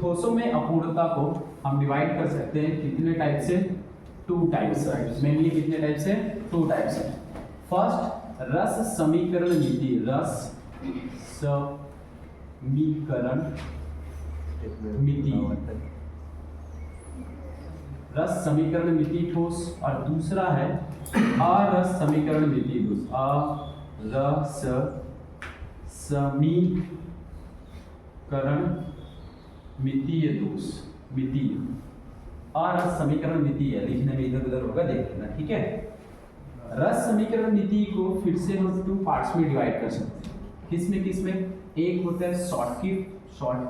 ठोसों में अपूर्णता को हम डिवाइड कर सकते हैं कितने टाइप से? 2 टाइप्स। मेनली कितने टाइप से? 2 टाइप्स से। फर्स्ट, रस समीकरण नीति। रस समीकरण मिति, रस समीकरण मिति ठोस, और दूसरा है अरस समीकरण मिति ठोस। अरस समीकरण मितीय दोष। मितीय अरस समीकरण मितीय, लिखने में इधर उधर होगा, देख लेना, ठीक है। रस समीकरण मिति को फिर से हम 2 पार्ट्स में डिवाइड कर सकते हैं। किसमें किसमें? एक होता है शॉर्ट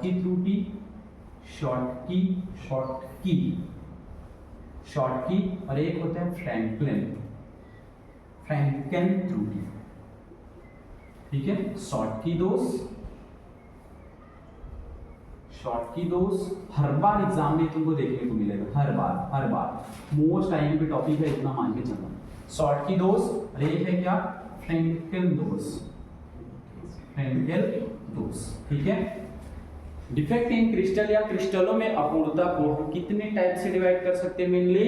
की त्रुटि, शॉर्ट की, और एक होता है फ्रैंकलिन त्रुटि, ठीक है। शॉर्ट की दोष हर बार एग्जाम में तुमको देखने को मिलेगा, हर बार मोस्ट टाइम पे टॉपिक है, इतना मान के चलना। शॉर्ट की दोष, और एक है क्या? फ्रैंकल दोष, ठीक है। डिफेक्ट इन क्रिस्टल या क्रिस्टलों में अपूर्णता को हम कितने टाइप से डिवाइड कर सकते हैं? मेनली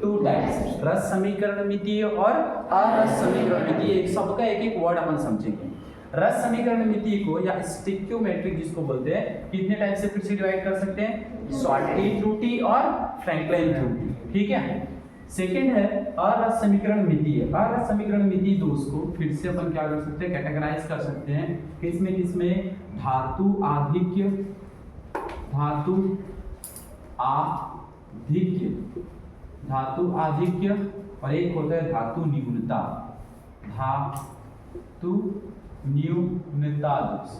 2 टाइप्स, रस समीकरण मितीय और अरस समीकरण मितीय। सबका एक एक वर्ड अपन समझेंगे। रस समीकरण मितीय को या स्टिक्योमेट्रिक जिसको बोलते हैं, कितने टाइप से फिर से डिवाइड कर सकते हैं? शॉर्टी त्रुटि और फ्रैंकलिन त्रुटि, ठीक है। सेकेंड है अरस समीकरण मितीय। अरस समीकरण मितीय दोष को फिर से अपन क्या कर सकते हैं? कैटेगराइज कर सकते हैं। किसमें? धातु आधिक्य और एक होता है धातु न्यूनता दोष।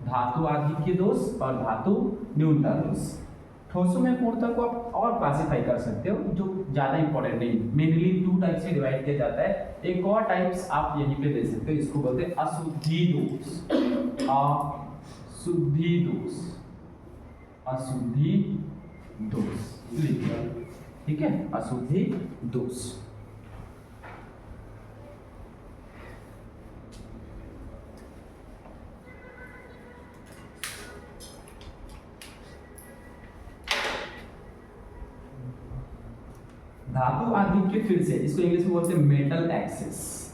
धातु आधिक्य दोष और धातु न्यूनता दोष। ठोसों में पूर्णता को आप और क्लासिफाई कर सकते हो, जो ज्यादा इंपॉर्टेंट नहीं। मेनली 2 टाइप से डिवाइड किया जाता है। एक और टाइप्स आप यहीं पे दे सकते हो, इसको बोलते हैं अशुद्धि दोष, ठीक है। अशुद्धि दोष। धातु आधिक्य, फिर से इसको इंग्लिश में बोलते हैं मेटल एक्सेस,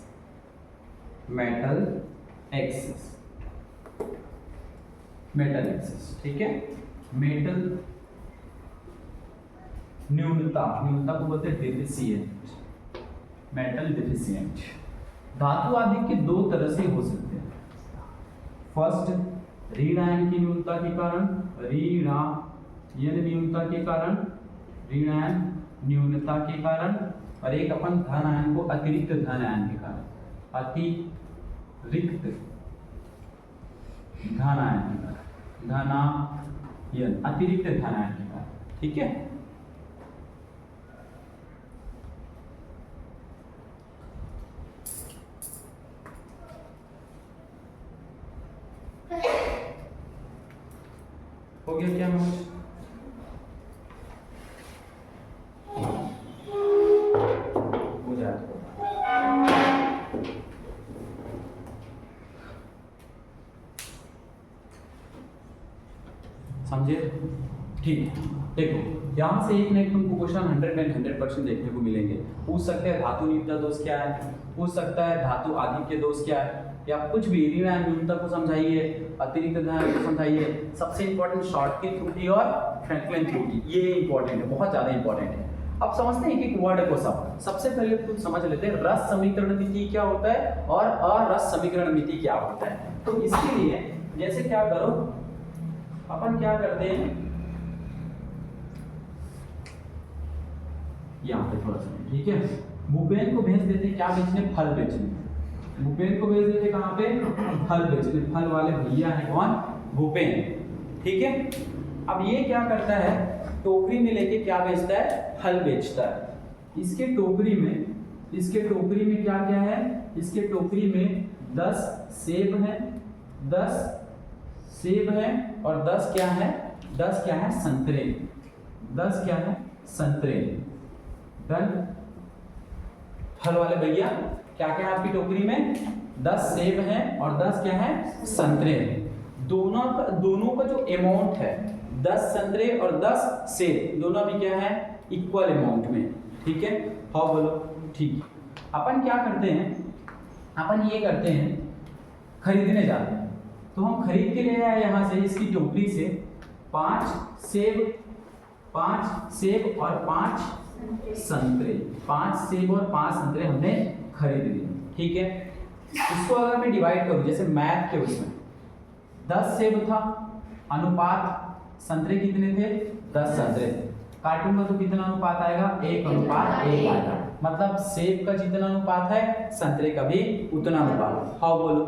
ठीक है। मेटल न्यूनता को बोलते हैं मेटल डिफिशिएंट। धातु आधिक्य 2 तरह से हो सकते हैं। फर्स्ट, ऋण आयन की न्यूनता के कारण, न्यूनता के कारण, और एक अपन धन आयन को अतिरिक्त धन आयन के कारण, अतिरिक्त धन आयन के कारण, ठीक है। हो गया क्या नोट? समझे? ठीक। देखो, यहाँ से एक ना एक तुमको क्वेश्चन 100% देखने को मिलेंगे। पूछ सकते हैं धातु न्यूनता दोष क्या है, पूछ सकता है धातु आधिक्य दोष क्या है, या कुछ भी ऋण आयन न्यूनता को समझाइए, अतिरिक्त धन को समझाइए। सबसे इंपॉर्टेंट शॉर्ट की त्रुटि और फ्रैंकलिन त्रुटि, ये इंपॉर्टेंट है, बहुत ज्यादा इंपॉर्टेंट है। अब समझते हैं एक वर्ड को। सबसे पहले तुम समझ लेते हैं रस समीकरण मिति क्या होता है और अरस समीकरण मिति क्या होता है। तो इसके लिए जैसे क्या करो, अपन क्या करते हैं, यहाँ पे थोड़ा सा, ठीक है। भूपेन को भेज देते, क्या बेचने? फल बेचने। भूपेन को भेज देते कहाँ पे? फल बेचने। फल वाले भैया है कौन? भूपेन, ठीक है। अब ये क्या करता है, टोकरी में लेके क्या बेचता है? फल बेचता है। इसके टोकरी में क्या क्या है? इसके टोकरी में 10 सेब है, 10 सेब है, और 10 क्या है? 10 क्या है? संतरे। 10 क्या है? संतरे। डन। फल वाले भैया क्या क्या है आपकी टोकरी में? 10 सेब है और 10 क्या है? संतरे। दोनों का जो अमाउंट है, 10 संतरे और 10 सेब दोनों भी क्या है, इक्वल अमाउंट में, ठीक है। हाँ बोलो, ठीक। अपन क्या करते हैं, अपन ये करते हैं, खरीदने जाते हैं, तो हम खरीद के ले आए यहाँ से इसकी टोकरी से 5 सेब और 5 संतरे, 5 सेब और 5 संतरे हमने खरीद लिए, ठीक है। इसको अगर मैं डिवाइड करूं जैसे मैथ के उसमें 10 सेब था, अनुपात संतरे कितने थे, 10 संतरे थे। कार्टून में तो कितना अनुपात आएगा, 1:1 आएगा, मतलब सेब का जितना अनुपात है संतरे का भी उतना अनुपात। हाँ बोलो।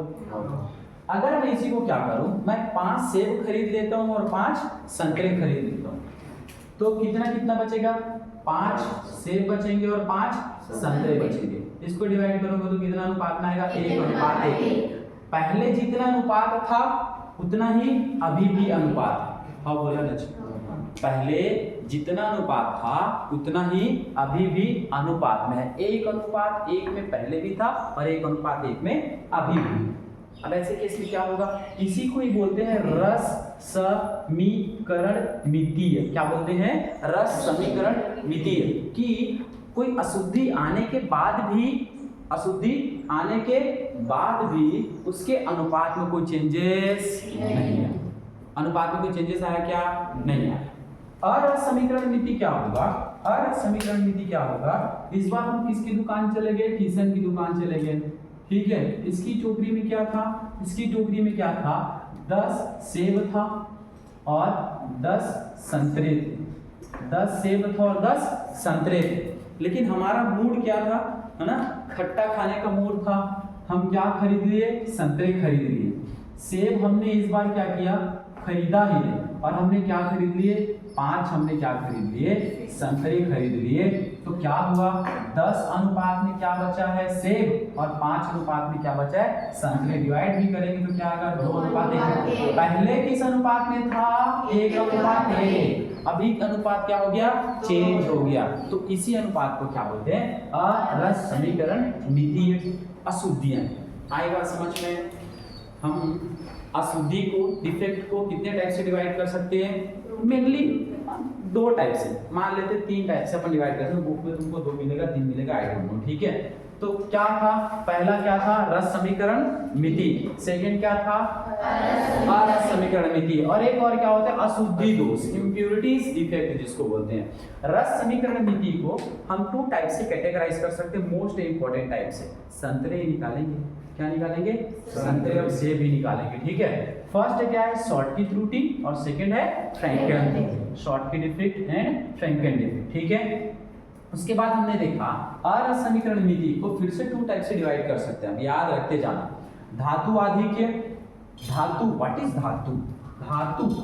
अगर मैं इसी को क्या करूं, मैं 5 सेब खरीद लेता हूं और 5 संतरे खरीद लेता हूं, तो कितना बचेगा, 5 सेब बचेंगे और 5 संतरे बचेंगे। इसको डिवाइड करोगे तो कितना अनुपात में आएगा, 1:1। पहले जितना अनुपात था उतना ही अभी भी अनुपात है। हाँ बोला ना, पहले जितना अनुपात था उतना ही अभी भी अनुपात में है। 1:1 में पहले भी था और 1:1 में अभी भी। अब ऐसे केस में क्या होगा, इसी को ही बोलते हैं रस समीकरण मितीय। क्या बोलते हैं, रस समीकरण मितीय, कि कोई अशुद्धि आने के बाद भी उसके अनुपात में कोई चेंजेस नहीं है। अनुपात में कोई चेंजेस आया क्या, नहीं आया। अरस समीकरण मिति क्या होगा, अरस समीकरण मिति क्या होगा, इस बार हम किसकी दुकान चले गए, किशन की दुकान चले गए, ठीक है। इसकी टोकरी में क्या था, इसकी टोकरी में क्या था, 10 सेब था और 10 संतरे थे, 10 सेब था और 10 संतरे थे। लेकिन हमारा मूड क्या था, है ना, खट्टा खाने का मूड था। हम क्या खरीद लिए, संतरे खरीद लिए। सेब हमने इस बार क्या किया, खरीदा ही नहीं, और हमने क्या खरीद लिए, 5 हमने क्या खरीद लिए, संतरे खरीद लिए। तो क्या हुआ, 10 अनुपात में क्या बचा है, सेब, और 5 अनुपात में क्या बचा है, संतरे। डिवाइड भी करेंगे तो क्या आएगा, 2:1। पहले किस अनुपात में था, 1:1। अभी अनुपात क्या हो गया, चेंज हो गया। तो इसी अनुपात को क्या बोलते हैं, अरस समीकरण मितीय अशुद्धियां। आएगा समझ में। हम अशुद्धि को, डिफेक्ट को कितने टाइप से डिवाइड कर सकते हैं, मेनली 2 टाइप से, मान लेते 3 टाइप से अपन डिवाइड कर सकते हैं। बुक में तुमको 2 मिलेगा, 3 मिलेगा, आई डोंट नो, ठीक है। तो क्या था, पहला क्या था, रस समीकरण मिति, सेकंड क्या था, अरस समीकरण मिति, और एक और क्या होता है, अशुद्धि दोष, इम्प्योरिटीज डिफेक्ट जिसको बोलते हैं। रस समीकरण मिति को हम 2 टाइप से कैटेगराइज कर सकते हैं, मोस्ट इंपॉर्टेंट टाइप से। संतरे निकालेंगे, क्या निकालेंगे, संतरे और सेब ही निकालेंगे, ठीक है। फर्स्ट क्या है, शॉर्ट की त्रुटि, और सेकंड है फ्रैंकल, शॉर्ट की डिफेक्ट एंड फ्रैंकल डिफेक्ट, ठीक है। उसके बाद हमने देखा अरस समीकरण मिति को फिर से 2 टाइप से डिवाइड कर सकते हैं, अब याद रखते जाना। धातु आधिक्य, धातु, व्हाट इज धातु,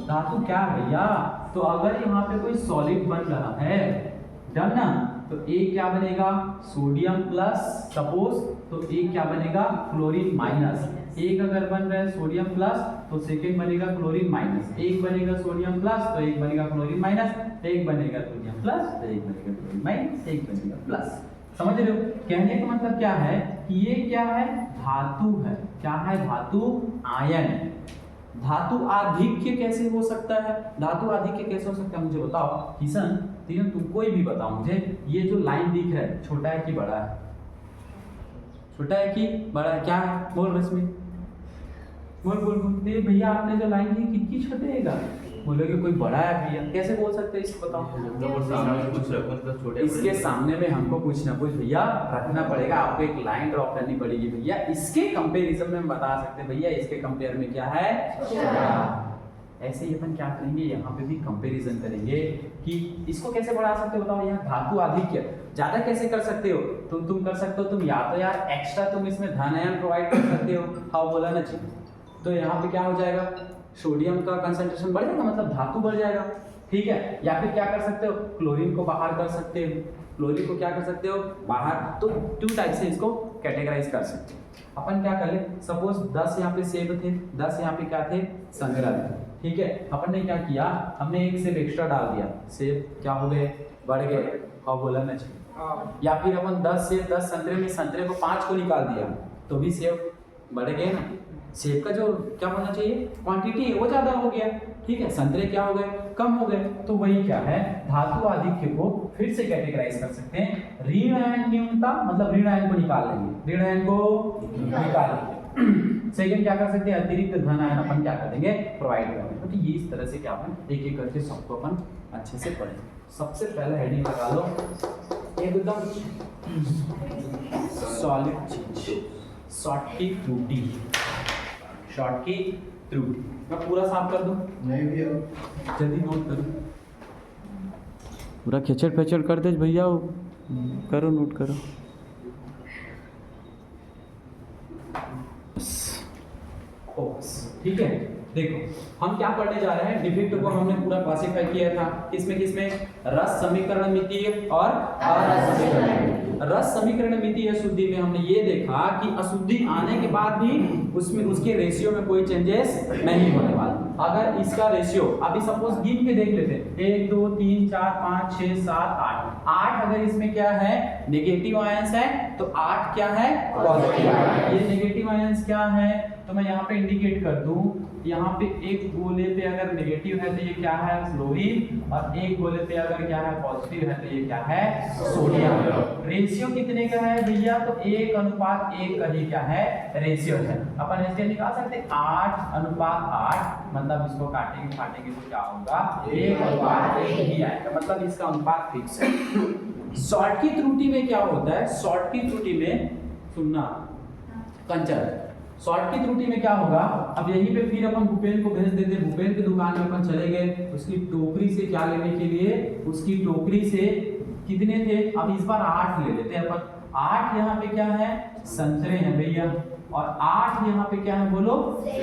धातु क्या है भैया, तो अगर यहाँ पे कोई सॉलिड बन रहा है, डन ना, तो एक क्या बनेगा, सोडियम प्लस, सपोज, तो एक क्या बनेगा, क्लोरीन माइनस। एक अगर बन रहा है सोडियम प्लस, तो सेकंड बनेगा क्लोरीन माइनस। एक बनेगा सोडियम प्लस, तो एक बनेगा क्लोरीन माइनस। एक बनेगा सोडियम प्लस, तो एक बनेगा क्लोरीन माइनस, एक बनेगा प्लस। समझ रहे हो, कहने का मतलब क्या है कि ये क्या है, धातु है। क्या है, धातु आयन। धातु आधिक्य कैसे हो सकता है, धातु आधिक्य कैसे हो सकता है, मुझे बताओ किशन, तीनों तुम कोई भी बताओ मुझे। ये जो लाइन दिख रहा है, छोटा है कि बड़ा है, छोटा है कि बड़ा है, क्या है, बोल रश्मि, बोल बोल बोल। ये भैया आपने जो लाइन दी कितनी छोटे है, बोलोगे कोई बड़ा है भैया, कैसे बोल सकते हैं इसको बताओ। इसके सामने में हमको कुछ ना कुछ भैया रखना पड़ेगा, आपको एक लाइन ड्रॉ करनी पड़ेगी भैया। इसके कंपैरिजन में हम बता सकते हैं भैया इसके कंपेयर में क्या है, ऐसे ही अपन क्या करेंगे, यहाँ पे भी कंपैरिजन करेंगे कि इसको कैसे बढ़ा सकते हो बताओ। यहाँ धातु आधिक्य ज्यादा कैसे कर सकते हो, तुम कर सकते हो, तुम या तो यार एक्स्ट्रा तुम इसमें धन आयन प्रोवाइड कर सकते हो, हाँ बोला ना जी। तो यहाँ पे क्या हो जाएगा, सोडियम का कंसंट्रेशन बढ़ जाएगा, मतलब धातु बढ़ जाएगा, ठीक है। या फिर क्या कर सकते हो, क्लोरीन को बाहर कर सकते हो, क्लोरीन को क्या कर सकते हो, बाहर। तो 2 टाइप से इसको कैटेगराइज कर सकते हो। अपन क्या कर ले, सपोज 10 यहाँ पे सेब थे, 10 यहाँ पे क्या थे, संतरा थे, ठीक है। अपन ने क्या किया, हमने एक सेब एक्स्ट्रा डाल दिया, सेब क्या हो गए, बढ़ गए, और बोला ना चाहिए। या फिर अपन 10 सेब 10 संतरे में संतरे को 5 को निकाल दिया, तो भी सेब बढ़ गए ना, सेब का जो क्या होना चाहिए क्वांटिटी है वो ज़्यादा हो गया, ठीक है, संतरे क्या हो गए कम हो गए। तो वही क्या है धातु आधिक्य को फिर से कैटेगराइज कर सकते हैं ऋण आयन न्यूनता, मतलब ऋण आयन को निकाल लेंगे, ऋण आयन को निकाल लेंगे। सेकंड क्या कर सकते हैं अतिरिक्त धन आयन अपन क्या कर देंगे प्रोवाइड कर देंगे। तो ये इस तरह से क्या अपन एक एक करके सबको अपन अच्छे से पढ़ें। सबसे पहले हेडिंग लगा लो एकदम सॉलिड चीज, शॉर्ट की त्रुटि, शॉर्ट की त्रुटि। मैं पूरा साफ कर दूं? नहीं भैया जल्दी नोट करो, पूरा खिचड़ फेचड़ कर दे भैया, करो नोट करो। ठीक है, देखो हम क्या पढ़ने जा रहे हैं, डिफेक्ट को हमने पूरा क्लासिफाई किया था किसमें किसमें, रस समीकरण मितीय और अरस समीकरण। रस समीकरण मितीय अशुद्धि में हमने ये देखा कि अशुद्धि आने के बाद भी उसमें उसके रेशियो में कोई चेंजेस नहीं होने वाला। अगर इसका रेशियो अभी सपोज गिन के देख लेते हैं 1 2 3 4 5 6 7 8 अगर इसमें क्या है नेगेटिव आयंस है तो 8 क्या है पॉजिटिव आयंस। ये नेगेटिव आयंस क्या है तो मैं यहाँ पे इंडिकेट कर दूं, यहाँ पे एक गोले पे अगर नेगेटिव है तो ये क्या है क्लोरीन, और एक गोले पे अगर क्या है पॉजिटिव है तो ये क्या है सोडियम। रेशियो कितने का है भैया तो 1:1 का ही क्या है रेशियो है। अपन ऐसे निकाल सकते 8:8, मतलब इसको काटेंगे फाटेंगे तो क्या होगा 1:1 ही आएगा, मतलब इसका अनुपात फिक्स है। शॉर्ट की त्रुटि में क्या होता है, शॉर्ट की त्रुटि में सुनना कंचन, शॉर्ट की त्रुटि में क्या होगा, अब यहीं पे फिर अपन भूपेन को भेज देते, भूपेन की दुकान में अपन चले गए, उसकी टोकरी से क्या लेने के लिए, उसकी टोकरी से कितने थे, अब इस बार 8 ले लेते हैं अपन। 8 यहाँ पे क्या है संतरे हैं भैया, और 8 यहाँ पे क्या है बोलो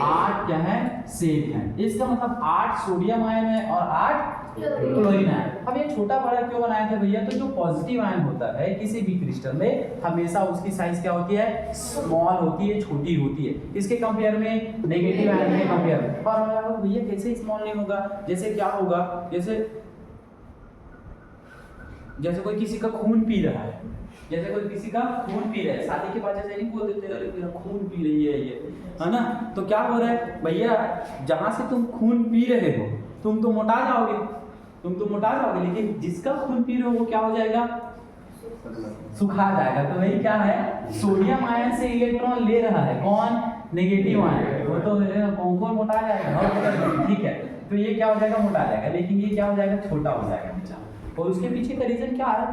8 क्या है सेब है। इसका मतलब 8 सोडियम आयन है और 8 क्लोरीन आयन। अब ये छोटा बड़ा क्यों बनाया था भैया, तो जो पॉजिटिव आयन होता है किसी भी क्रिस्टल में हमेशा उसकी साइज क्या होती है स्मॉल होती है, छोटी होती है, इसके कंपेयर में नेगेटिव आयन के कंपेयर में। पर भैया कैसे स्मॉल नहीं होगा, जैसे क्या होगा, जैसे कोई किसी का खून पी रहा है, जैसे कोई किसी का खून पी रहा है, शादी के बाद जैसे नहीं बोल देते अरे मेरा खून पी रही है ये, है ना, तो क्या हो रहा है भैया जहां से तुम खून पी रहे हो तुम तो मोटा जाओगे, लेकिन जिसका खून पी रहे हो वो क्या हो जाएगा सुखा जाएगा। तो वही क्या है सोडियम आयन से इलेक्ट्रॉन ले रहा है कौन नेगेटिव आयन, वो तो कौन मोटा जाएगा, ठीक है, तो ये क्या हो जाएगा मोटा जाएगा, लेकिन ये क्या हो जाएगा छोटा हो जाएगा। और उसके पीछे का रीजन क्या है,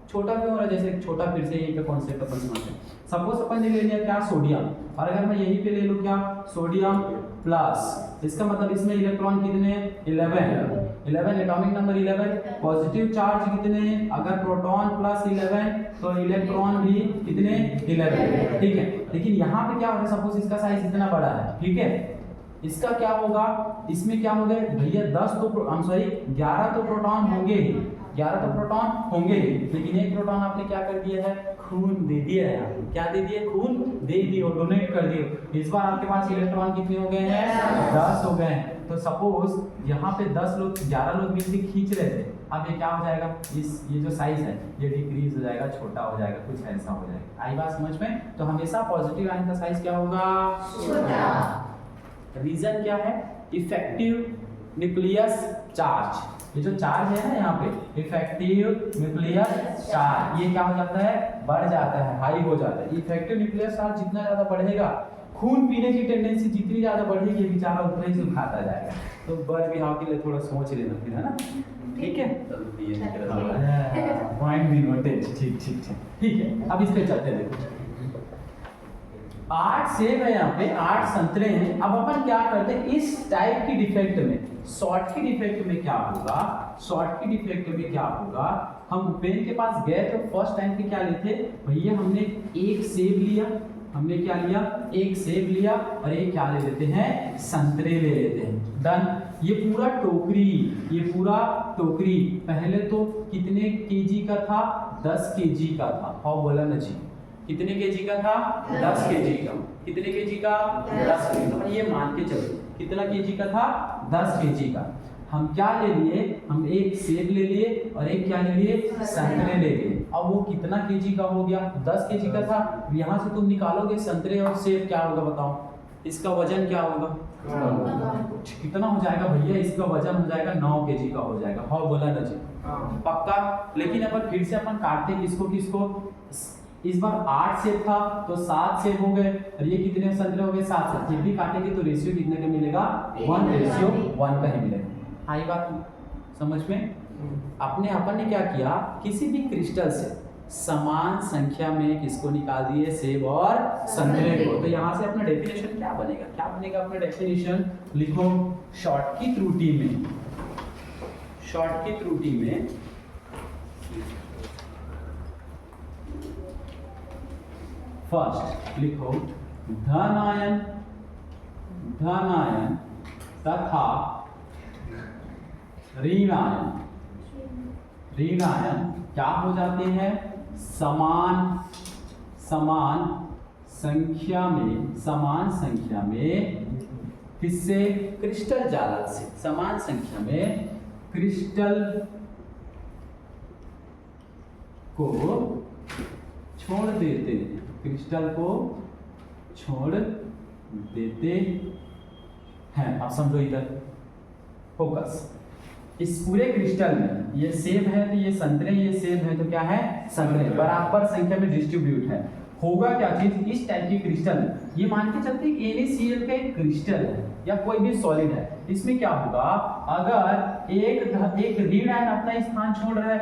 छोटा क्यों हो रहा है, जैसे छोटा फिर से यही पे कॉन्सेप्ट अपन समझते हैं। सपोज अपन ने ले लिया क्या सोडियम, और अगर मैं यहीं पे ले लूं क्या सोडियम प्लस, इसका मतलब इसमें इलेक्ट्रॉन कितने 11 एटॉमिक नंबर 11, पॉजिटिव चार्ज कितने, अगर प्रोटॉन प्लस 11 तो इलेक्ट्रॉन भी कितने 11, ठीक है। लेकिन यहाँ पे क्या हो रहा है, सपोज इसका साइज इतना बड़ा है, ठीक है, इसका क्या होगा, इसमें क्या होगा भैया 10 तो 11 तो प्रोटॉन होंगे ही, 11 तो प्रोटॉन होंगे ही, लेकिन एक प्रोटॉन आपने क्या कर दिया है खून दे दिया है, क्या दे दिया खून दे दियो, डोनेट कर दियो। इस बार आपके पास इलेक्ट्रॉन कितने हो गए हैं 10 हो गए हैं। तो सपोज यहाँ पे 10 लोग 11 लोग मिलकर खींच रहे थे, अब ये क्या हो जाएगा, ये जो साइज है ये डिक्रीज हो जाएगा, छोटा हो जाएगा, कुछ ऐसा हो जाएगा। आई बात समझ में। तो हमेशा पॉजिटिव आयन का साइज क्या होगा छोटा। रीजन क्या है, इफेक्टिव न्यूक्लियस चार्ज, ये जो चार्ज है ना यहाँ पे इफेक्टिव न्यूक्लियस चार्ज, ये क्या हो जाता है बढ़ जाता है, हाई हो जाता है। इफेक्टिव न्यूक्लियस चार्ज जितना ज्यादा बढ़ेगा, खून पीने की टेंडेंसी जितनी ज्यादा बढ़ेगी, बेचारा उतना ही सुखाता जाएगा। तो बर्ड बिहाव के लिए थोड़ा सोच लेना फिर, है ना, ठीक है, पॉइंट भी नोटेड, ठीक है। अब इस पे चलते देखो, 8 सेब है यहाँ पे, 8 संतरे हैं। अब अपन क्या करते हैं इस टाइप की डिफेक्ट में, शॉर्ट की डिफेक्ट में क्या होगा, हम भूपेन के पास गए तो फर्स्ट टाइम पे क्या लेते भैया, हमने एक सेब लिया, हमने क्या लिया एक सेब लिया, और एक क्या ले लेते हैं संतरे ले लेते हैं, डन। ये पूरा टोकरी पहले तो कितने केजी का था 10 केजी का था, हाँ बोला ना जी, कितने केजी का था 10 केजी का, कितने केजी का 10 केजी का, ये मान के चलो कितना केजी का था 10 केजी का। हम क्या ले लिए, हम एक सेब ले लिए और एक क्या ले लिए संतरे ले लिए। अब वो कितना केजी का हो गया 10 केजी का था, यहाँ से तुम निकालोगे संतरे और सेब क्या होगा बताओ, इसका वजन क्या होगा? कितना हो जाएगा भैया? इसका वजन हो जाएगा 9 kg का हो जाएगा। हाँ बोला ना जी, पक्का। लेकिन अपन फिर से अपन काटते किसको किसको? इस बार 8 सेब था तो 7 सेब हो गए, और ये कितने संतरे हो गए? 7 से। फिर भी काटेंगे तो रेशियो कितने का मिलेगा? 1:1 का ही मिलेगा। आई बात समझ में? अपन ने क्या किया, किसी भी क्रिस्टल से समान संख्या में किसको निकाल दिए? सेब और संतरे को। तो यहाँ से अपना डेफिनेशन क्या बनेगा? क्या बनेगा अपना डेफिनेशन? लिखो, शॉर्ट की त्रुटि में फर्स्ट लिखो धन आयन तथा ऋण आयन क्या हो जाते हैं? समान संख्या में किससे? क्रिस्टल जालक से। समान संख्या में क्रिस्टल को छोड़ देते हैं। अब समझो इधर फोकस। इस पूरे क्रिस्टल में ये सेब है तो ये संतरे, ये सेब है तो क्या है? संतरे। बराबर संख्या में डिस्ट्रीब्यूट है। होगा क्या चीज? इस टाइप की क्रिस्टल, ये मान के चलते हैं NaCl का एक क्रिस्टल है या कोई भी सॉलिड है। इसमें क्या होगा, अगर एक ऋण आयन अपना स्थान छोड़ रहा है,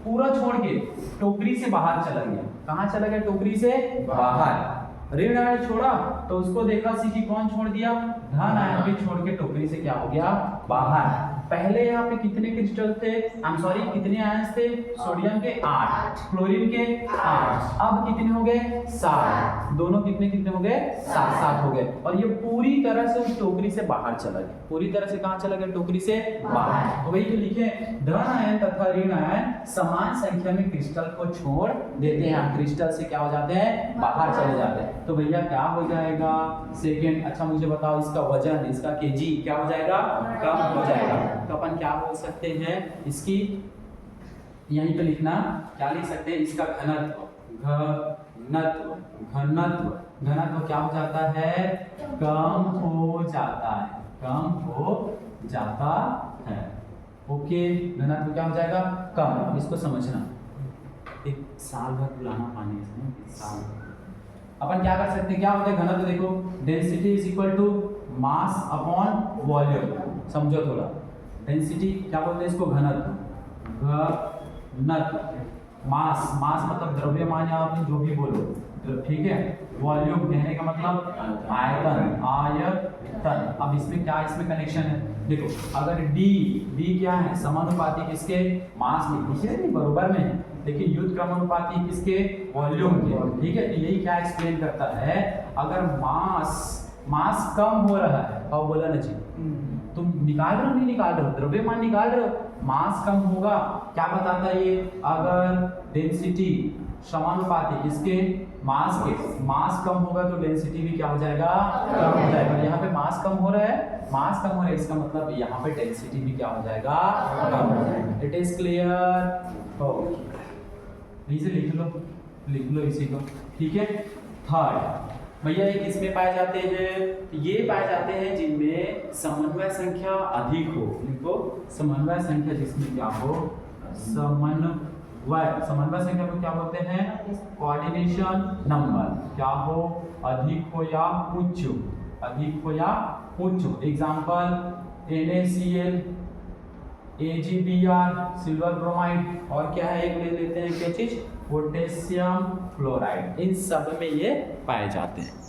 पूरा छोड़ के टोकरी से बाहर चला गया। कहाँ चला गया? टोकरी से बाहर। ऋण आयन छोड़ा तो उसको देखा सी कि कौन छोड़ दिया? धन आयन भी छोड़ के टोकरी से क्या हो गया? बाहर। पहले यहाँ पे कितने क्रिस्टल थे? कितने आयन्स थे? सोडियम के 8, क्लोरीन के 8। अब कितने हो गए? 7। दोनों कितने हो गए? 7 हो गए। और ये पूरी तरह से उस टोकरी से बाहर चला गया। पूरी तरह से कहाँ चला गया? टोकरी से बाहर। तो वही तो लिखे, धन आयन तथा ऋण आयन समान संख्या में क्रिस्टल को छोड़ देते हैं। क्रिस्टल से क्या हो जाते हैं? बाहर चले जाते हैं। तो भैया क्या हो जाएगा? सेकेंड। अच्छा मुझे बताओ, इसका वजन, इसका केजी क्या हो जाएगा? कम हो जाएगा। तो अपन क्या बोल सकते हैं? इसकी यहीं पे लिखना, क्या लिख सकते हैं? इसका घनत्व क्या हो जाता है? कम हो जाता है। ओके, घनत्व क्या हो जाएगा? कम। अब इसको समझना, एक साल भर पुराना पानी है, साल। अपन क्या कर सकते हैं? क्या होता है घनत्व? देखो, density is equal to mass upon volume. समझो थोड़ा, डेंसिटी क्या बोलते हैं इसको? घनत्व। मास मतलब द्रव्यमान, या आप जो भी बोलो, ठीक है। वॉल्यूम कहने का मतलब आयतन। अब इसमें क्या, इसमें कनेक्शन है? देखो, अगर D क्या है? समानुपाती किसके? मास के। नहीं बराबर में है, लेकिन युद्ध क्रमानुपाती किसके? वॉल्यूम के। ठीक है। तो यही क्या एक्सप्लेन करता है? अगर मास कम हो रहा है, और बोला ना जी, तुम निकाल रहे हो नहीं निकाल रहे हो? द्रव्यमान निकाल रहे हो, मास कम होगा। क्या बताता है ये? अगर डेंसिटी समानुपाती किसके? मास के। मास कम होगा तो डेंसिटी भी क्या हो जाएगा? कम हो जाएगा। यहाँ पे मास कम हो रहा है, इसका मतलब यहाँ पे डेंसिटी भी क्या हो जाएगा? कम हो जाएगा। It is clear? ओके, इसे लिख लो इसी को। ठीक है। थर्ड भैया, ये किसमें पाए जाते हैं? ये पाए जाते हैं जिनमें समन्वय संख्या अधिक हो। लिखो, समन्वय संख्या जिसमें क्या हो? समन्वय संख्या को क्या बोलते हैं? Coordination number. क्या हो? अधिक हो या उच्च। Example NaCl, AgBr, silver bromide, और क्या है? एक ले लेते हैं, क्या चीज? Potassium chloride. इन सब में ये पाए जाते हैं।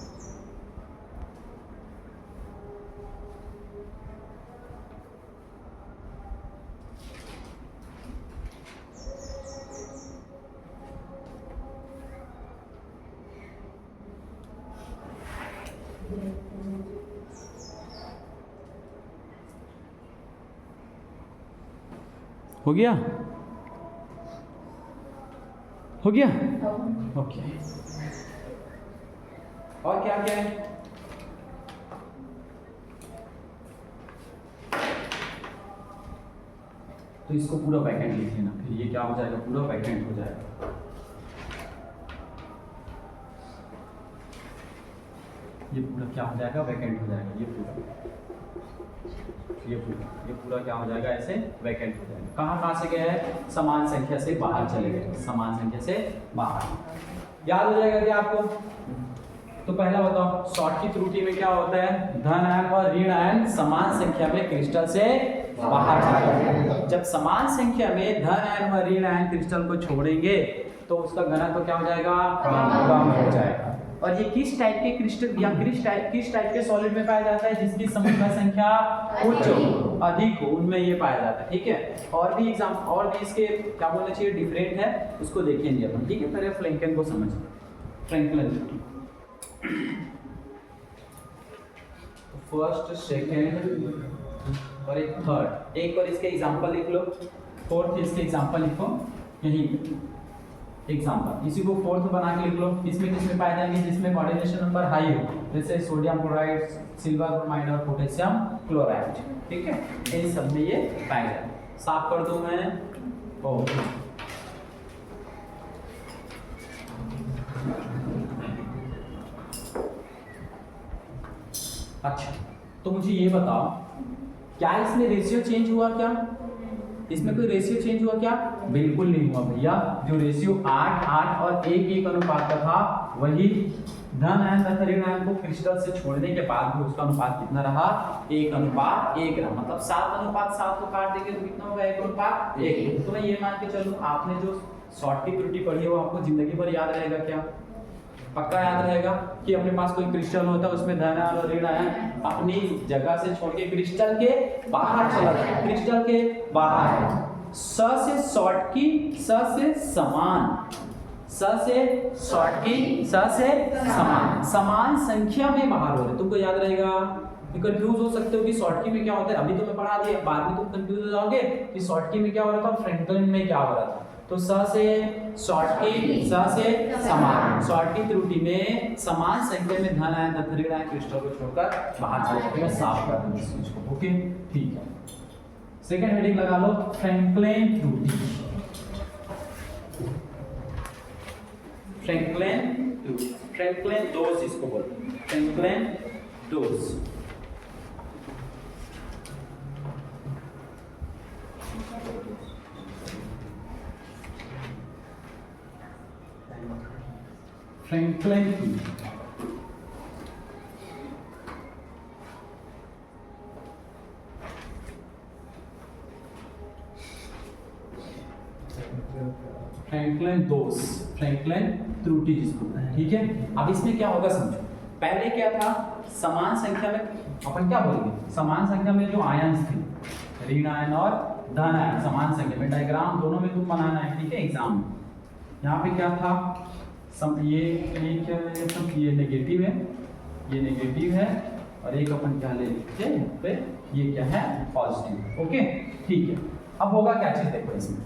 हो गया? ओके। और क्या क्या है? तो इसको पूरा वैकेंट लिख लेना, फिर ये क्या हो जाएगा? पूरा वैकेंट हो जाएगा। ये पूरा क्या हो जाएगा, वैकेंट हो जाएगा। ये पूरा क्या हो जाएगा, ऐसे वैकेंट हो जाएगा। कहाँ से गया है, समान संख्या से बाहर चले गए, समान संख्या से बाहर। याद हो जाएगा क्या आपको? तो पहला बताओ, शॉर्ट की त्रुटि में क्या होता है, धन आयन और ऋण आयन समान संख्या में क्रिस्टल से बाहर चले जाएंगे। जब समान संख्या में धन आयन और ऋण आयन क्रिस्टल को छोड़ेंगे तो उसका घनत्व क्या हो जाएगा, कम हो जाएगा। और ये किस टाइप के क्रिस्टल या किस टाइप के सॉलिड में पाया जाता है, जिसकी समग्र संख्या उच्च हो, अधिक हो, उनमें ये पाया जाता है। ठीक है, और भी इसके क्या बोलना चाहिए, डिफरेंट है, उसको देखेंगे अपन। ठीक है, पहले फ्रैंकलिन को समझ, फ्रैंकलिन फर्स्ट, सेकेंड और एक थर्ड। एक और इसके एग्जांपल लिख लो, फोर्थ इसके एग्जांपल लिखो यही एग्जांपल, इसी को फोर्थ बना के लिख लो। इसमें किसमें पाए जाएंगे, जिसमें कोऑर्डिनेशन नंबर हाई हो, जैसे सोडियम क्लोराइड, सिल्वर ब्रोमाइड और पोटेशियम क्लोराइड। ठीक है, इन सब में ये पाए जाएंगे। साफ कर दूं मैं, अच्छा तो मुझे ये बताओ, क्या इसमें रेशियो चेंज हुआ क्या, इसमें कोई रेशियो चेंज हुआ क्या? बिल्कुल नहीं हुआ भैया। जो रेशियो 8 और 1 अनुपात का था, वही धन आयन तथा ऋण आयन को क्रिस्टल से छोड़ने के बाद भी उसका अनुपात कितना रहा, 1:1 रहा। मतलब 7:7 को काट देंगे तो कितना होगा, 1:1। तो मैं ये मान के चलूं, आपने जो शॉर्ट की त्रुटि पढ़ी है वो आपको जिंदगी भर याद रहेगा क्या? पक्का याद रहेगा कि अपने पास कोई क्रिस्टल होता है, उसमें धन आयन और ऋण आयन अपनी जगह से छोड़ के क्रिस्टल के बाहर चला जाता है, क्रिस्टल के बाहर। स से शॉर्ट की, स से समान, स से शॉर्ट की, स से समान, समान संख्या में बाहर हो रहे। तुमको याद रहेगा, कंफ्यूज हो सकते हो कि शॉर्ट की में क्या होता है। अभी तो मैं पढ़ा दिया, बाद में तुम कंफ्यूज हो जाओगे कि शॉर्ट की में क्या हो रहा था, फ्रैंकलिन में क्या हो रहा था। तो स से शॉर्ट की, स से समान, शॉर्ट की त्रुटि में समान संख्या में धन आयन तथा ऋण आयन क्रिस्टल को छोड़कर बाहर चले जाते हैं। मैं साफ कर दूं इस चीज को। ओके, ठीक है। सेकंड हेडिंग लगा लो, फ्रैंकलिन त्रुटि। फ्रैंकलिन दोष इसको बोलते हैं, फ्रैंकलिन दोष। फ्रैंकलिन दोष, फ्रैंकलिन त्रुटि जिसको, ठीक है। अब इसमें क्या होगा समझो, पहले क्या था, समान संख्या में अपन क्या बोलेंगे, समान संख्या में जो आयन्स थे, ऋण आयन और धन आयन, समान संख्या में, डायग्राम दोनों में तुम बनाना है, ठीक है, एग्जाम में। यहाँ पे क्या था, ये नेगेटिव है, ये नेगेटिव है, और एक अपन क्या ले लेते हैं पे, ये क्या है, पॉजिटिव। ओके, ठीक है। अब होगा क्या चीज, देखो इसमें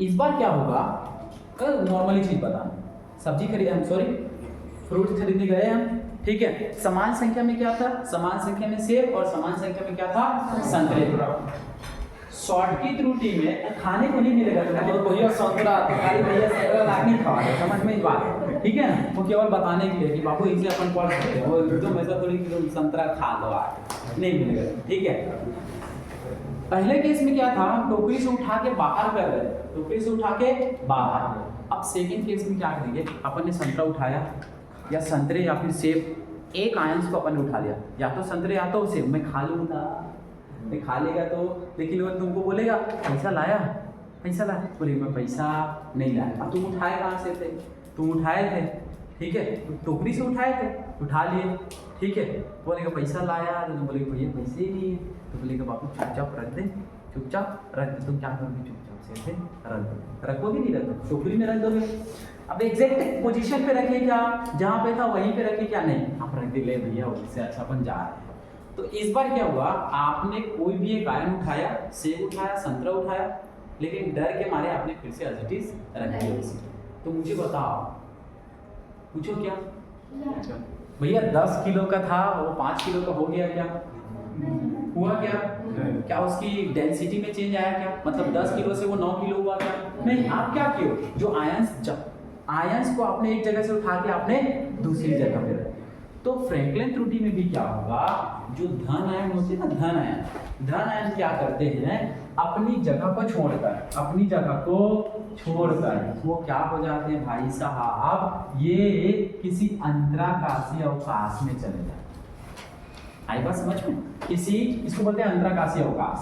इस बार क्या होगा, नॉर्मली चीज बताना, सब्जी खरीद, सॉरी फ्रूट खरीदने गए हम, ठीक है। समान संख्या में क्या था, समान संख्या में सेब, और समान संख्या में क्या था, संतरे। शॉर्ट की त्रुटि में खाने को नहीं मिलेगा, तो भैया संतरा, भैया संतरा लाके खा रहे, समझ में बात, ठीक है। वो केवल बताने के लिए कि बाबू इसे अपन पढ़ सकते हैं, वो एकदम ऐसा थोड़ी कि संतरा खा लो आज, नहीं मिलेगा, ठीक है। पहले केस में क्या था, टोकरी से उठा के बाहर कर रहे, टोकरी से उठा के बाहर। अब सेकंड केस में क्या करेंगे, अपन ने संतरा उठाया, या संतरे या फिर सेब, एक आयंस को अपन ने उठा लिया, या तो संतरे या तो सेब, मैं खा लूंगा, मैं खा लेगा तो, लेकिन वो तुमको बोलेगा पैसा लाया, पैसा लाया, बोले मैं पैसा नहीं लाया। अब तुम उठाए कहाँ से थे, तुम उठाए थे, ठीक है, टोकरी से उठाए थे, उठा लिए, ठीक है। बोलेगा पैसा लाया, तो तुम बोलेगे भैया पैसे ही नहीं है, तो बोलेगा बापू चुपचाप रख दे, चुपचाप रख दे। तुम क्या करोगे, चुपचाप से रख दो, रखोगे नहीं रखोगे, टोकरी में रख दोगे। अब एग्जैक्ट पोजीशन पे रखे क्या, जहाँ पे था वहीं पे रखे क्या, नहीं आप रख दे, ले भैया उससे अच्छा अपन जा रहे हैं। तो इस बार क्या हुआ, आपने कोई भी एक आयन उठाया, सेब उठाया, संतरा उठाया, लेकिन डर के मारे आपने फिर से एज इट इज रख दिया उसे। तो मुझे बताओ, पूछो क्या भैया, 10 किलो का था वो 5 किलो का हो गया क्या, हुआ क्या, क्या उसकी डेंसिटी में चेंज आया क्या, मतलब 10 किलो से वो 9 किलो हुआ क्या, नहीं। आप क्या किए, जो आयंस को आपने एक जगह से उठा के आपने दूसरी जगह पे रखे, तो फ्रैंकलिन त्रुटि में भी क्या होगा, जो धन आयन होते हैं ना, धन आयन क्या करते हैं, अपनी जगह को छोड़कर वो क्या हो जाते हैं भाई साहब, ये किसी अंतराकाशीय अवकाश में चले जाते हैं। आई बात समझ में? किसी, इसको बोलते हैं अंतराकाशीय अवकाश,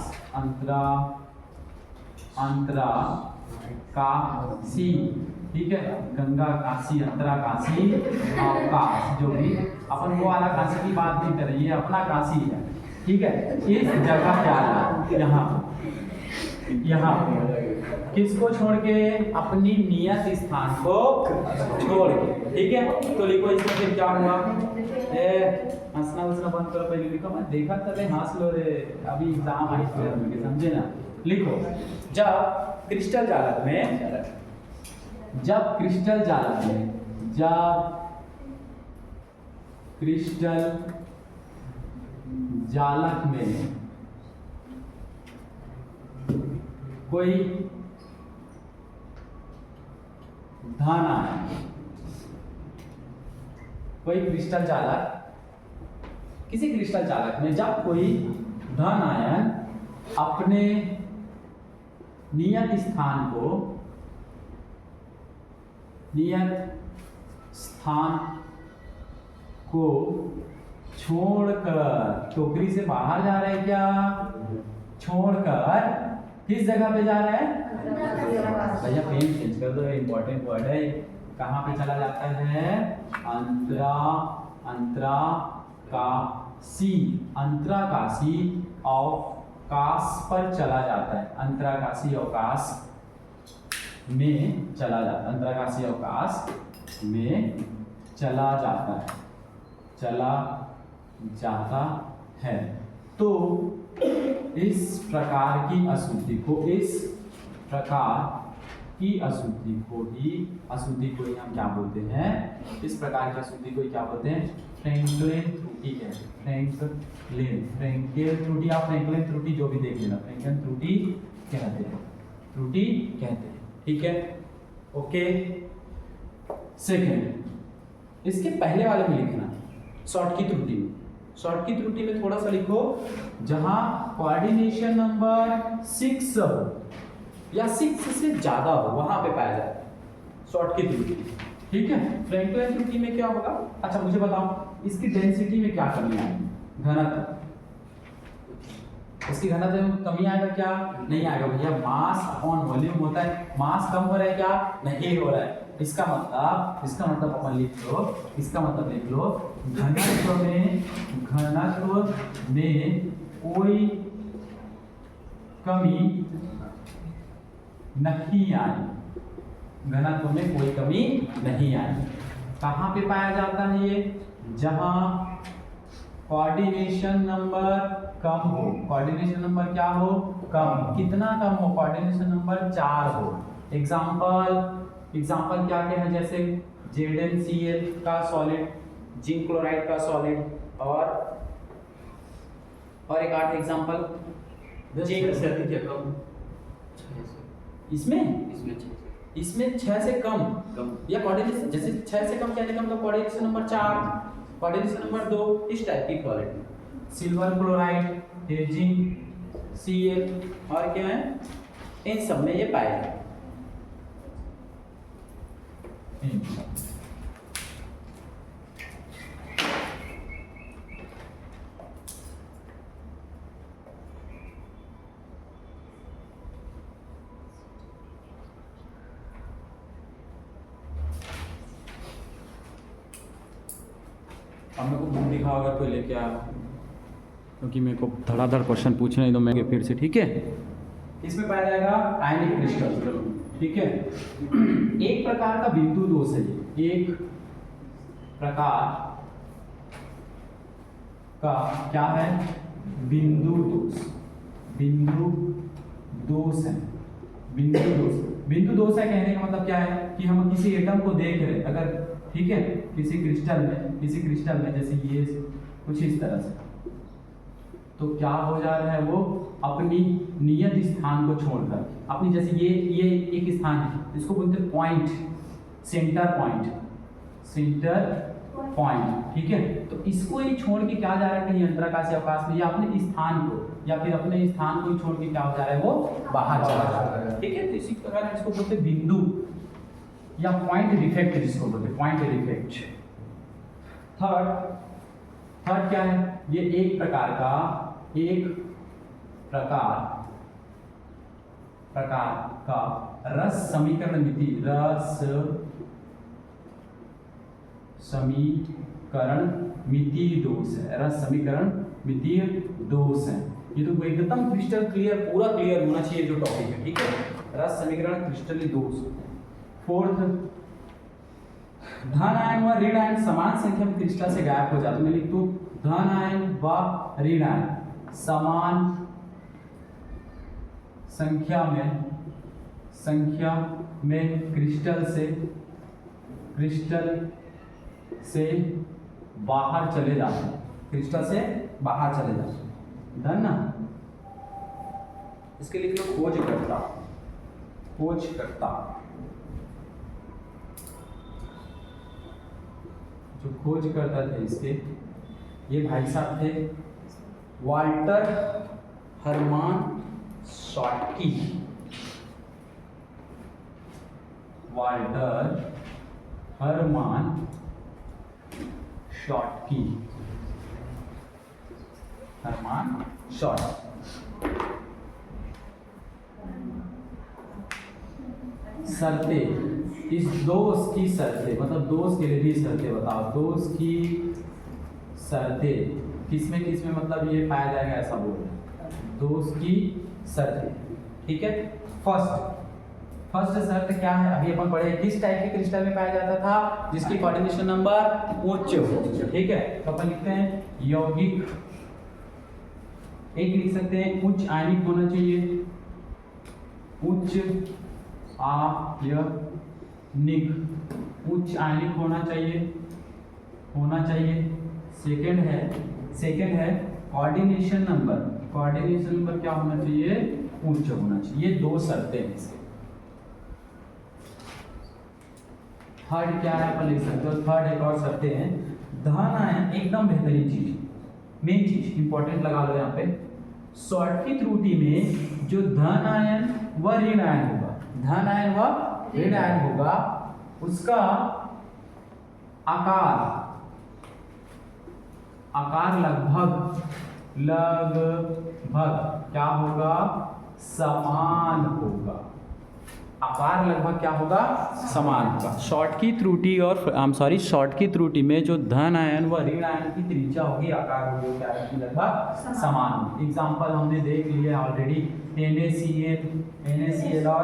अंतराकाशी, ठीक है, गंगा काशी, अंतराकाशी अवकाश, जो भी अपन वो वाला काशी की बात नहीं कर रहे, ये अपना काशी है, ठीक है। इस जगह क्या है, यहाँ किसको छोड़ के, अपनी नियत स्थान को छोड़ के, ठीक है। तो लिखो इसमें फिर क्या हुआ, हंसना बंद करो, पहले लिखो, मैं देखा तब हंस लो रे, अभी एग्जाम आई समझे ना। लिखो, जब क्रिस्टल जालक में कोई धन आयन, किसी क्रिस्टल जालक में जब कोई धन आयन अपने नियत स्थान को छोड़कर, टोकरी से बाहर जा रहे हैं क्या, छोड़कर किस जगह पे जा रहा है, भैया पेन चेंज कर दो, इंपॉर्टेंट वर्ड है, कहाँ पे चला जाता है, अंतराकाशी अवकाश पर चला जाता है, अंतराकाशी अवकाश में चला जाता है। तो इस प्रकार की अशुद्धि को ही हम क्या बोलते हैं, इस प्रकार की अशुद्धि को क्या बोलते हैं, फ्रैंकलिन त्रुटि कहते हैं। फ्रैंकलिन त्रुटि, आप फ्रैंकलिन त्रुटि जो भी देख लेना, फ्रैंकलिन त्रुटि कहते हैं, ठीक है, ओके। सेकंड, इसके पहले वाले में लिखना, शॉर्ट की त्रुटि में थोड़ा सा लिखो, जहां कोऑर्डिनेशन नंबर 6 हो या 6 से ज्यादा हो, वहां पे पाया जाता है शॉर्ट की त्रुटि, ठीक है। फ्रैंकलिन त्रुटि में क्या होगा, अच्छा मुझे बताओ, इसकी डेंसिटी में क्या कमी आएगी, घनत्व, इसकी घनत्व में कमी आएगा क्या, नहीं आएगा भैया, मास अपॉन वॉल्यूम होता है, मास कम हो रहा है क्या, नहीं हो रहा है, इसका मतलब अपन लिख लो, घनत्व में कोई कमी नहीं आई, कहाँ पे पाया जाता है ये, जहां कोऑर्डिनेशन नंबर कम हो, कोऑर्डिनेशन नंबर क्या हो, कम, कितना कम हो, कोऑर्डिनेशन नंबर 4 हो। एग्जाम्पल क्या क्या है, जैसे ZnCl का सॉलिड, जिंक क्लोराइड का सॉलिड, और एक 8 एग्जाम्पल, इसमें 6 से कम या कोऑर्डिनेशन, जैसे 6 से कम कहने का मतलब कोऑर्डिनेशन नंबर 4, कोऑर्डिनेशन नंबर 2, इस टाइप की क्लोराइड, सिल्वर क्लोराइड, ZnCl और क्या है, इन सब में ये पाया जाए। अब मेरे को बुक दिखा होगा तो लेके आ, क्योंकि मेरे को धड़ाधड़ क्वेश्चन पूछना है तो मैं फिर से, ठीक है। इसमें पाया जाएगा आयनिक क्रिस्टल, ठीक है। एक प्रकार का बिंदु दोष है, एक प्रकार का क्या है, बिंदु दोष है। बिंदु दोष है कहने का मतलब क्या है कि हम किसी एटम को देख रहे, अगर ठीक है, किसी क्रिस्टल में जैसे ये कुछ इस तरह से, तो क्या हो जा रहा है, वो अपनी नियत स्थान को छोड़कर, अपनी जैसे ये एक स्थान है, इसको बोलते हैं पॉइंट, सेंटर पॉइंट, ठीक है। तो इसको ही छोड़ के क्या जा रहा है कहीं अंतराकाशीय अवकाश में, या अपने स्थान को, या फिर अपने स्थान को ही छोड़ के क्या हो जा रहा है, वो बाहर चला जा रहा है, ठीक है। तो इसी प्रकार इसको बोलते हैं बिंदु या पॉइंट डिफेक्ट, जिसको बोलते हैं पॉइंट डिफेक्ट। थर्ड क्या है, ये एक प्रकार का रस समीकरण मिति, रस समीकरण मितीय दोष है, रस समीकरण मितीय दोष है। ये तो एकदम क्रिस्टल क्लियर, पूरा क्लियर होना चाहिए जो टॉपिक है, ठीक है। रस समीकरण क्रिस्टली दोष। फोर्थ, धन आयन व ऋण आयन समान संख्या में क्रिस्टल से गायब हो जाते। मैं लिख दूं धन आयन व ऋण आयन समान संख्या में क्रिस्टल से बाहर चले जाते हैं, क्रिस्टल से बाहर चले जाते हैं। डन ना। इसके लिए तो खोजकर्ता जो खोजकर्ता थे इसके, ये भाई साहब थे Walter Harman Schottky. Walter Harman Schottky, Harman Schottky. शर्तें, इस दोष की शर्तें, मतलब दोष के लिए भी शर्तें बताओ। दोष की शर्तें किसमें मतलब ये पाया जाएगा, ऐसा बोल रहे हैं। दोष की शर्तें, ठीक है। फर्स्ट शर्त क्या है, अभी अपन पढ़े, किस टाइप के क्रिस्टल में पाया जाता था, जिसकी कोऑर्डिनेशन नंबर उच्च हो, ठीक है। तो अपन लिखते हैं यौगिक, एक लिख सकते हैं उच्च आयनिक होना चाहिए, उच्च आयनिक होना चाहिए। सेकंड है कोऑर्डिनेशन नंबर क्या होना चाहिए, उच्च होना चाहिए। ये दो शर्तें हैं इसके। थर्ड क्या है, अपन लिख सकते हो, थर्ड एक और शर्तें हैं। धन आयन एकदम बेहतरीन चीज, मेन चीज इंपॉर्टेंट लगा लो यहाँ पे। शॉटकी त्रुटि में जो धन आयन व ऋण आयन होगा, उसका आकार लगभग क्या होगा, समान होगा। आकार लगभग क्या होगा, समान होगा। शॉटकी त्रुटि में जो धन आयन व ऋण आयन की त्रिज्या होगी, आकार होगी, क्या है, लगभग समान होगी। एग्जांपल हमने देख लिया ऑलरेडी, NaCl और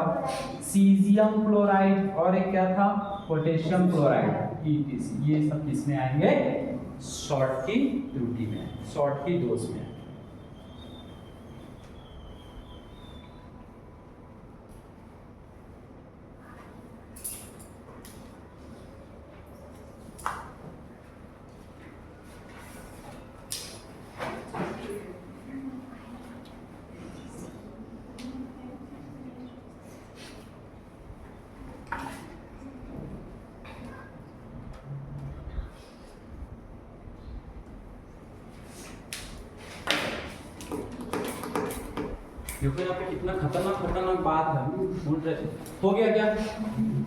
सीजियम क्लोराइड, और एक क्या था, पोटेशियम क्लोराइड, ETC। ये सब किसमें आएंगे, शॉटकी त्रुटि में, शॉटकी दोष में। देखो यहाँ पे कितना खतरनाक बात है, हो गया क्या।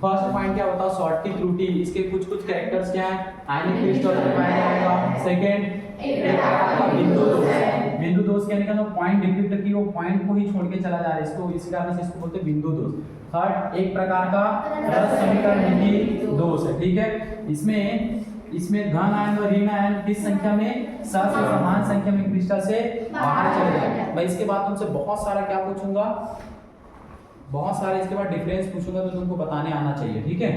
फर्स्ट पॉइंट क्या बताओ, शॉटकी त्रुटि, इसके कुछ कैरेक्टर्स क्या है, आयनिक क्रिस्टल में पाया जाएगा। सेकंड बिंदु दोष कहने का, पॉइंट डिफेक्ट की वो पॉइंट को ही छोड़ के चला जा रहा है, इसको इस कारण से इसको बोलते हैं बिंदु दोष। थर्ड एक प्रकार का रस समीकरण मितीय दोष है, ठीक है। इसमें धन आयन और ऋण आयन किस संख्या में, समान संख्या में क्रिस्टल से बाहर चले जाए। भाई इसके बाद तुमसे बहुत सारा क्या पूछूंगा, बहुत सारे इसके बाद डिफरेंस पूछूंगा, तो तुमको बताने आना चाहिए, ठीक है।